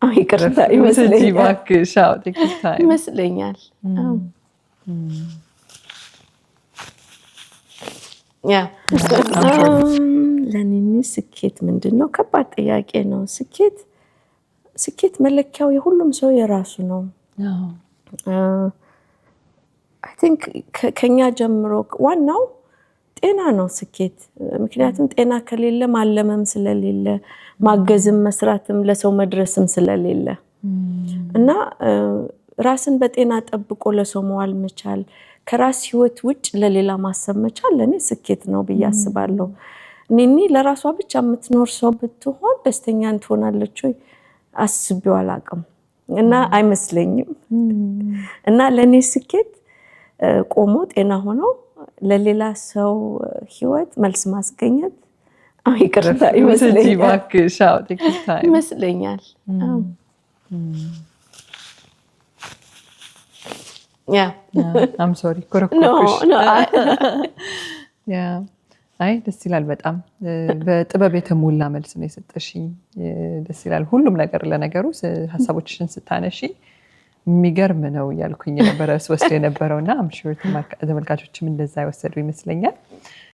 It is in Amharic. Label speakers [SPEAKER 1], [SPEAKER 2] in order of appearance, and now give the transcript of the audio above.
[SPEAKER 1] ይቅርታ ይመስለኛል ለኔ ስኬት ምንድነው? ከባድ ጥያቄ ነው። ስኬት መለኪያው የሁሉም ሰው የራሱ ነው። I think ከኛ ጀምሮ ዋናው ጤና ነው ስኬት። ምክንያቱም ጤና ከሌለ ማለምም ስለሌለ ማገዝም መስራትም ለሰው መድረስም ስለሌለ እና ራስን በጤና ጠብቆ ለሰው መዋል መቻል ከራስ ህይወት ውጭ ለሌላ ማሰብ መቻል ለኔ ስኬት ነው ብዬ አስባለሁ። እኔ ለራሷ ብቻ የምትኖር ሰው ብትሆን ደስተኛ ትሆናለች ወይ አስቤው አላቅም እና አይመስለኝም። እና ለኔ ስኬት ቆሞ ጤና ሆኖ ለሌላ ሰው ህይወት መልስ ማስገኘት ይቅርታ ይመስለኛል።
[SPEAKER 2] I'm sorry አይ ደስ ይላል በጣም በጥበብ የተሞላ መልስ ነው የሰጠሽኝ። ደስ ይላል ሁሉም ነገር ለነገሩ ሐሳቦችሽን ስታነሺ የሚገርም ነው ያልኩኝ ነበር ወስደ የነበረውና I'm sure ተመልካቾችም እንደዛ ይወሰዱ ይመስለኛል።